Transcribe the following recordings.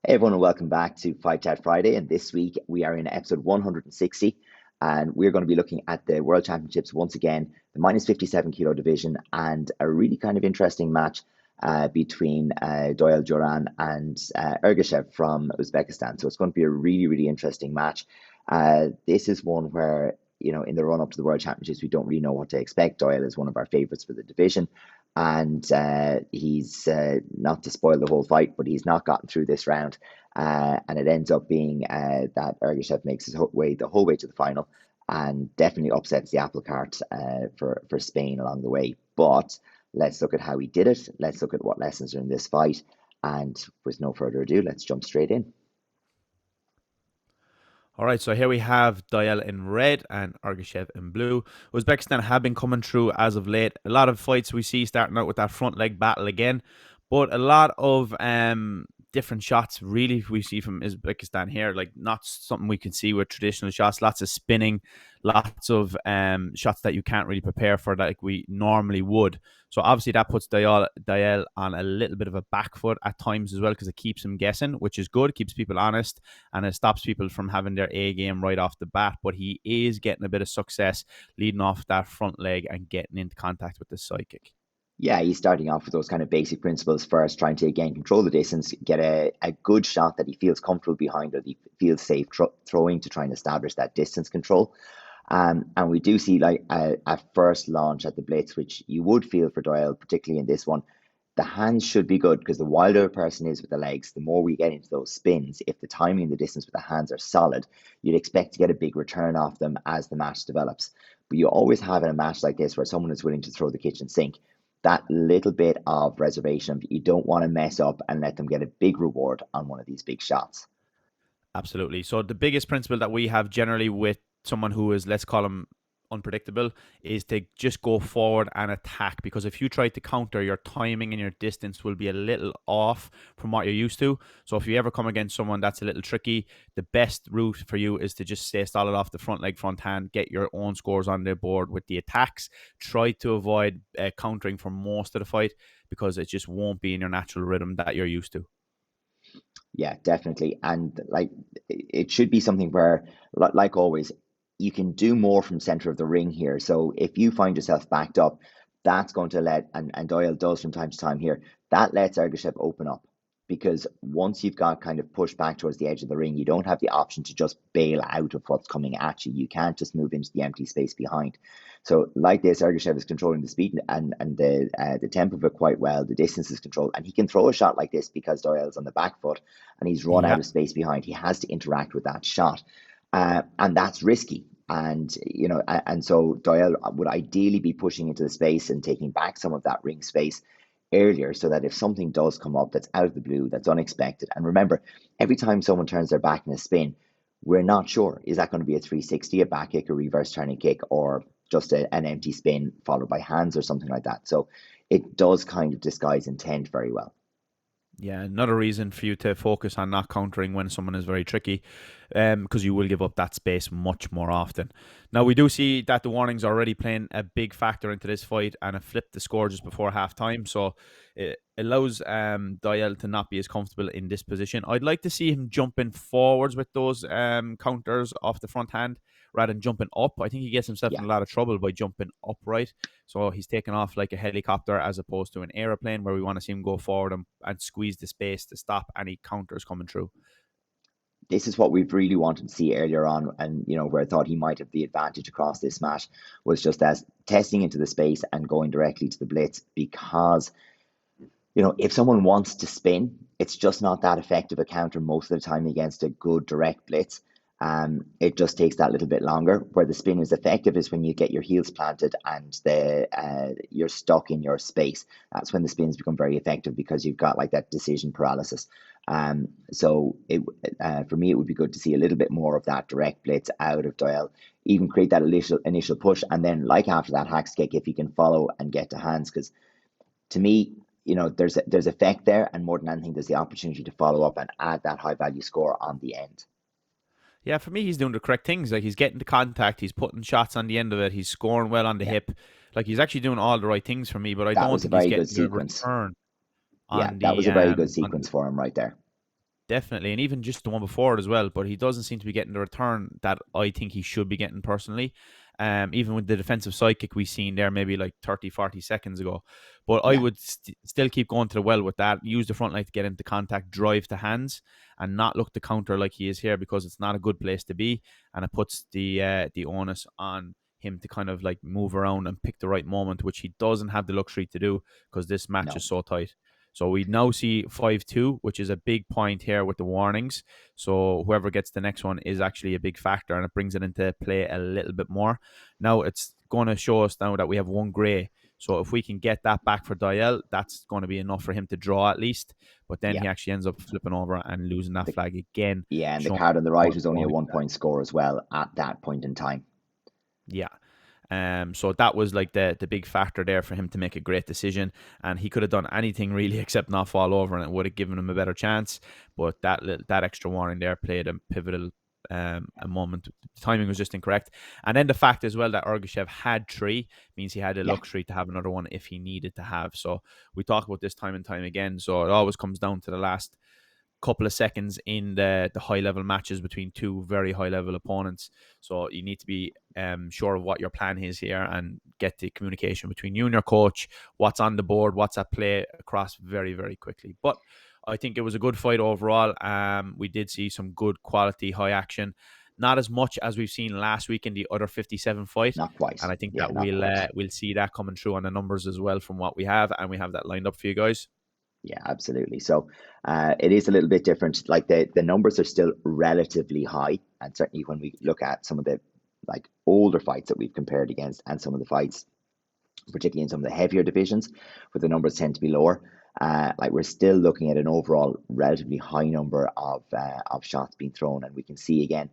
Hey everyone, and welcome back to Fight Chat Friday. And this week we are in episode 160, and we're going to be looking at the World Championships once again, the minus 57 kilo division, and a really kind of interesting match between Doiel Duran and Ergashev from Uzbekistan. So it's going to be a really, really interesting match. This is one where, in the run up to the World Championships, we don't really know what to expect. Doiel is one of our favorites for the division. And he's not to spoil the whole fight, but he's not gotten through this round, and it ends up being that Ergashev makes his way the whole way to the final, and definitely upsets the apple cart for Spain along the way. But let's look at how he did it. Let's look at what lessons are in this fight, and with no further ado, let's jump straight in. All right, so here we have Doiel in red and Ergashev in blue. Uzbekistan have been coming through as of late. A lot of fights we see starting out with that front leg battle again, but a lot of different shots really we see from Uzbekistan here. Like not something we can see with traditional shots. Lots of spinning, lots of shots that you can't really prepare for like we normally would. So obviously that puts Doiel on a little bit of a back foot at times as well because it keeps him guessing, which is good. It keeps people honest and it stops people from having their A game right off the bat. But he is getting a bit of success leading off that front leg and getting into contact with the side kick. Yeah, he's starting off with those kind of basic principles first, trying to again control the distance, get a good shot that he feels comfortable behind, or he feels safe throwing to try and establish that distance control. And we do see like a first launch at the blitz, which you would feel for Doyle, particularly in this one. The hands should be good because the wilder a person is with the legs, the more we get into those spins. If the timing and the distance with the hands are solid, you'd expect to get a big return off them as the match develops. But you always have in a match like this where someone is willing to throw the kitchen sink that little bit of reservation. You don't want to mess up and let them get a big reward on one of these big shots. Absolutely. So the biggest principle that we have generally with someone who is, let's call him unpredictable, is to just go forward and attack, because if you try to counter, your timing and your distance will be a little off from what you're used to. So if you ever come against someone that's a little tricky, the best route for you is to just stay solid off the front leg, front hand, get your own scores on the board with the attacks. Try to avoid countering for most of the fight because it just won't be in your natural rhythm that you're used to. Yeah, definitely. And like it should be something where, like always, you can do more from center of the ring here. So if you find yourself backed up, that's going to and Doyle does from time to time here, that lets Ergashev open up. Because once you've got kind of pushed back towards the edge of the ring, you don't have the option to just bail out of what's coming at you. You can't just move into the empty space behind. So like this, Ergashev is controlling the speed and the tempo of it quite well. The distance is controlled, and he can throw a shot like this because Doyle's on the back foot and he's run out Yeah. of space behind. He has to interact with that shot, and that's risky. And so Doyle would ideally be pushing into the space and taking back some of that ring space earlier, so that if something does come up that's out of the blue, that's unexpected. And remember, every time someone turns their back in a spin, we're not sure, is that going to be a 360, a back kick, a reverse turning kick, or just an empty spin followed by hands or something like that. So it does kind of disguise intent very well. Yeah, another reason for you to focus on not countering when someone is very tricky, because you will give up that space much more often. Now, we do see that the warnings are already playing a big factor into this fight and have flipped the score just before half time. So it allows Doyle to not be as comfortable in this position. I'd like to see him jumping forwards with those counters off the front hand rather than jumping up. I think he gets himself in Yeah. a lot of trouble by jumping upright. So he's taking off like a helicopter as opposed to an aeroplane, where we want to see him go forward and squeeze the space to stop any counters coming through. This is what we've really wanted to see earlier on, and where I thought he might have the advantage across this match was just as testing into the space and going directly to the blitz, because if someone wants to spin, it's just not that effective a counter most of the time against a good direct blitz. It just takes that little bit longer. Where the spin is effective is when you get your heels planted and you're stuck in your space. That's when the spins become very effective, because you've got like that decision paralysis. So for me, it would be good to see a little bit more of that direct blitz out of Doyle, even create that initial push, and then like after that hack kick, if he can follow and get to hands, because to me, there's effect there, and more than anything, there's the opportunity to follow up and add that high value score on the end. Yeah, for me, he's doing the correct things. Like he's getting the contact, he's putting shots on the end of it, he's scoring well on the Yeah, hip. Like he's actually doing all the right things for me, but I that don't was a think he's very good getting the sequence. return Yeah, on that was the a very good sequence for him right there. definitely. And even just the one before it as well. But he doesn't seem to be getting the return that I think he should be getting personally. Even with the defensive side kick we seen there maybe like 30, 40 seconds ago. But I Yeah, would still keep going to the well with that. Use the front leg to get into contact, drive to hands, and not look to counter like he is here, because it's not a good place to be. And it puts the onus on him to kind of like move around and pick the right moment, which he doesn't have the luxury to do because this match is no, so tight. So we now see 5-2, which is a big point here with the warnings. So whoever gets the next one is actually a big factor, and it brings it into play a little bit more. Now it's going to show us now that we have one grey. So if we can get that back for Doiel, that's going to be enough for him to draw at least. But then yeah. he actually ends up flipping over and losing that The, flag again. yeah, and the Showing card on the right was only a point. 1 point score as well at that point in time. Yeah. So that was like the big factor there for him to make a great decision, and he could have done anything really except not fall over, and it would have given him a better chance. But that extra warning there played a pivotal a moment. The timing was just incorrect, and then the fact as well that Ergashev had 3 means he had the Yeah, luxury to have another one if he needed to have. So we talk about this time and time again. So it always comes down to the last couple of seconds in the high level matches between two very high level opponents. So you need to be sure of what your plan is here and get the communication between you and your coach, what's on the board, what's at play across very, very quickly. But I think it was a good fight overall. We did see some good quality high action. Not as much as we've seen last week in the other 57 fight. not quite. And I think Yeah, that not quite. we'll see that coming through on the numbers as well from what we have. And we have that lined up for you guys. Yeah, absolutely. So it is a little bit different. Like the numbers are still relatively high, and certainly when we look at some of the like older fights that we've compared against, and some of the fights, particularly in some of the heavier divisions, where the numbers tend to be lower. Like we're still looking at an overall relatively high number of shots being thrown, and we can see again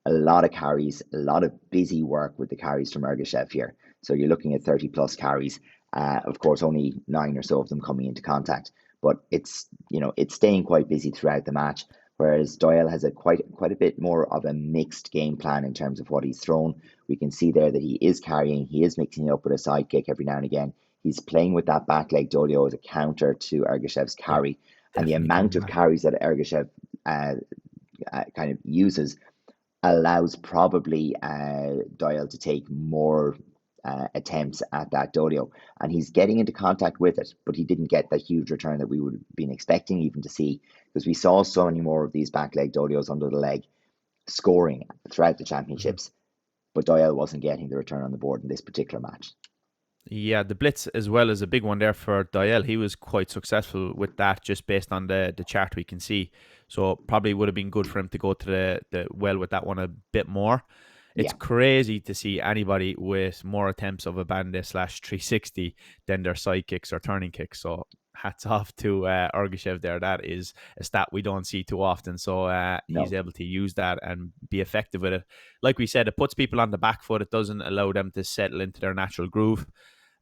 a lot of carries, a lot of busy work with the carries from Ergashev here. So you're looking at 30 plus carries. Of course, only 9 or so of them coming into contact, but it's staying quite busy throughout the match. Whereas Doiel has a quite a bit more of a mixed game plan in terms of what he's thrown. We can see there that he is carrying, he is mixing it up with a side kick every now and again. He's playing with that back leg Doiel as a counter to Ergashev's Yeah, carry, and the definitely amount coming of back. carries that Ergashev kind of uses allows probably Doiel to take more attempts at that dodio, and he's getting into contact with it, but he didn't get that huge return that we would have been expecting even to see, because we saw so many more of these back leg dodios under the leg scoring throughout the Mhm. championships, but Doyle wasn't getting the return on the board in this particular match. Yeah, the blitz as well is a big one there for Doiel. He was quite successful with that just based on the chart we can see. So probably would have been good for him to go to the well with that one a bit more. It's Yeah, crazy to see anybody with more attempts of a bande slash 360 than their side kicks or turning kicks. So hats off to Ergashev there. That is a stat we don't see too often. So he's no, able to use that and be effective with it. Like we said, it puts people on the back foot. It doesn't allow them to settle into their natural groove.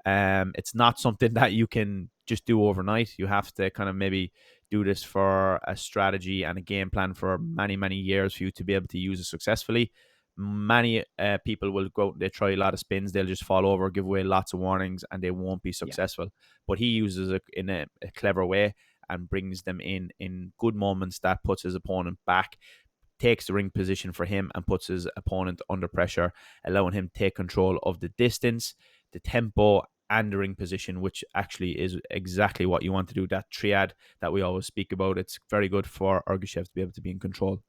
It's not something that you can just do overnight. You have to kind of maybe do this for a strategy and a game plan for many, many years for you to be able to use it successfully. Many people will go out, they try a lot of spins, they'll just fall over, give away lots of warnings, and they won't be yeah, successful. But he uses it in a clever way and brings them in good moments that puts his opponent back, takes the ring position for him, and puts his opponent under pressure, allowing him to take control of the distance, the tempo, and the ring position, which actually is exactly what you want to do. That triad that we always speak about, it's very good for Ergashev to be able to be in control.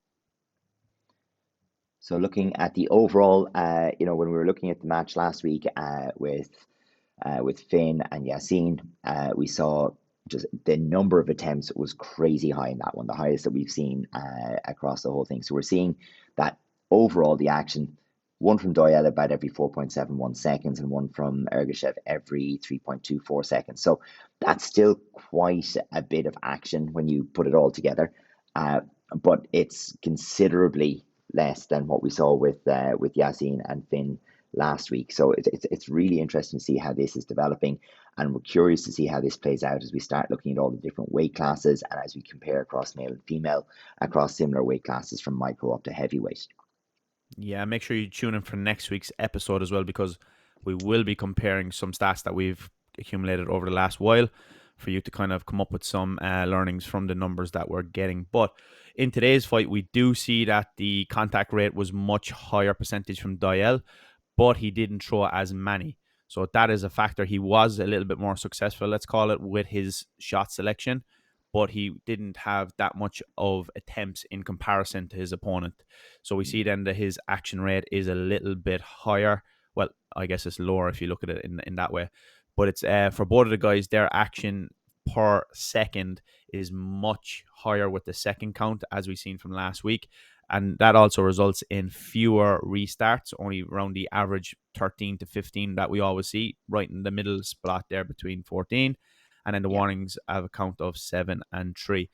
so looking at the overall, when we were looking at the match last week with Finn and Yassine, we saw just the number of attempts was crazy high in that one, the highest that we've seen across the whole thing. So we're seeing that overall the action, one from Doyle about every 4.71 seconds, and one from Ergashev every 3.24 seconds. So that's still quite a bit of action when you put it all together, uh, but it's considerably less than what we saw with Yassine and Finn last week. So it's really interesting to see how this is developing, and we're curious to see how this plays out as we start looking at all the different weight classes and as we compare across male and female across similar weight classes from micro up to heavyweight. Yeah, make sure you tune in for next week's episode as well, because we will be comparing some stats that we've accumulated over the last while for you to kind of come up with some learnings from the numbers that we're getting. But in today's fight, we do see that the contact rate was much higher percentage from Doiel, but he didn't throw as many. So that is a factor. He was a little bit more successful, let's call it, with his shot selection, but he didn't have that much of attempts in comparison to his opponent. So we see then that his action rate is a little bit higher. Well, I guess it's lower if you look at it in that way. But it's for both of the guys, their action per second is much higher with the second count, as we've seen from last week. And that also results in fewer restarts, only around the average 13 to 15 that we always see, right in the middle spot there between 14. And then the warnings have a count of 7 and 3.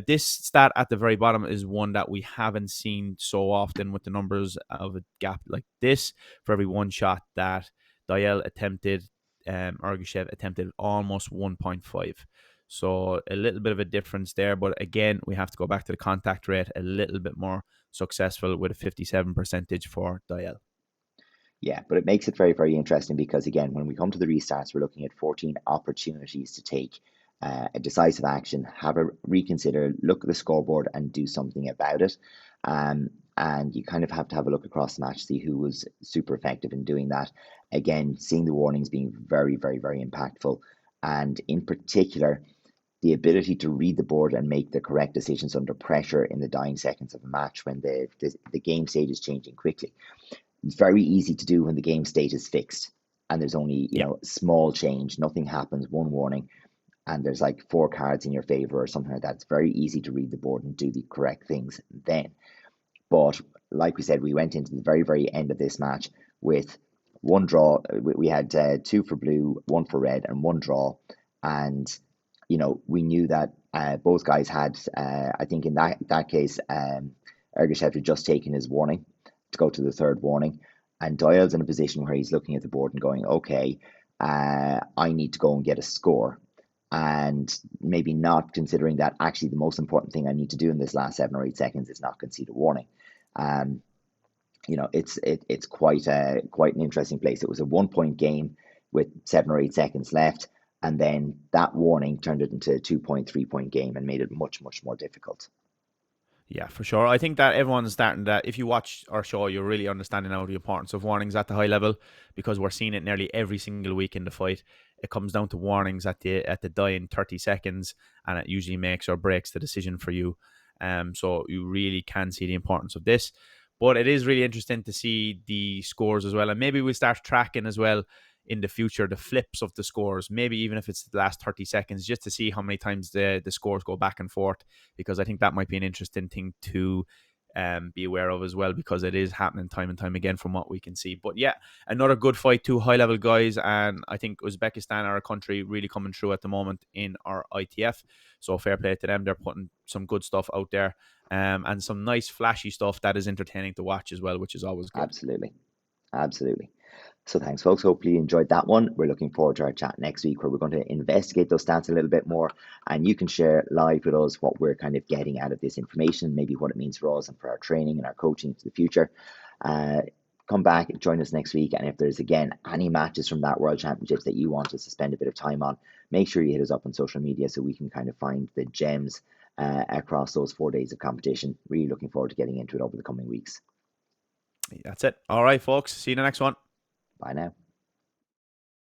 This stat at the very bottom is one that we haven't seen so often with the numbers of a gap like this. For every one shot that Doiel attempted, Ergashev attempted almost 1.5. So a little bit of a difference there. But again, we have to go back to the contact rate, a little bit more successful with a 57% for Doiel. Yeah, but it makes it very, very interesting because, again, when we come to the restarts, we're looking at 14 opportunities to take a decisive action, have a reconsider, look at the scoreboard and do something about it. And you kind of have to have a look across the match, see who was super effective in doing that. Again, seeing the warnings being very, very, very impactful. And in particular, the ability to read the board and make the correct decisions under pressure in the dying seconds of a match when the game state is changing quickly. It's very easy to do when the game state is fixed and there's only, small change, nothing happens, one warning, and there's like 4 cards in your favor or something like that. It's very easy to read the board and do the correct things then. But like we said, we went into the very, very end of this match with one draw. We had 2 for blue, 1 for red, and 1 draw. And, we knew that both guys had, I think in that case, Ergashev had just taken his warning to go to the 3rd warning. And Doiel's in a position where he's looking at the board and going, okay, I need to go and get a score. And maybe not considering that actually the most important thing I need to do in this last 7 or 8 seconds is not concede a warning. It's quite an interesting place. It was a 1-point game with 7 or 8 seconds left, and then that warning turned it into a 2-point, 3-point game and made it much, much more difficult. Yeah, for sure. I think that everyone's starting that. If you watch our show, you're really understanding now the importance of warnings at the high level, because we're seeing it nearly every single week in the fight. It comes down to warnings at the dying 30 seconds, and it usually makes or breaks the decision for you. So you really can see the importance of this. But it is really interesting to see the scores as well, and maybe we'll start tracking as well in the future the flips of the scores, maybe even if it's the last 30 seconds, just to see how many times the scores go back and forth, because I think that might be an interesting thing to be aware of as well, because it is happening time and time again from what we can see. But yeah, another good fight, 2 high level guys, and I think Uzbekistan are a country really coming through at the moment in our ITF, so fair play to them. They're putting some good stuff out there, and some nice flashy stuff that is entertaining to watch as well, which is always good. Absolutely. So thanks, folks. Hopefully you enjoyed that one. We're looking forward to our chat next week, where we're going to investigate those stats a little bit more, and you can share live with us what we're kind of getting out of this information, maybe what it means for us and for our training and our coaching for the future. Come back, join us next week, and if there's, again, any matches from that World Championships that you want us to spend a bit of time on, make sure you hit us up on social media so we can kind of find the gems across those 4 days of competition. Really looking forward to getting into it over the coming weeks. That's it. All right, folks. See you in the next one. Bye now.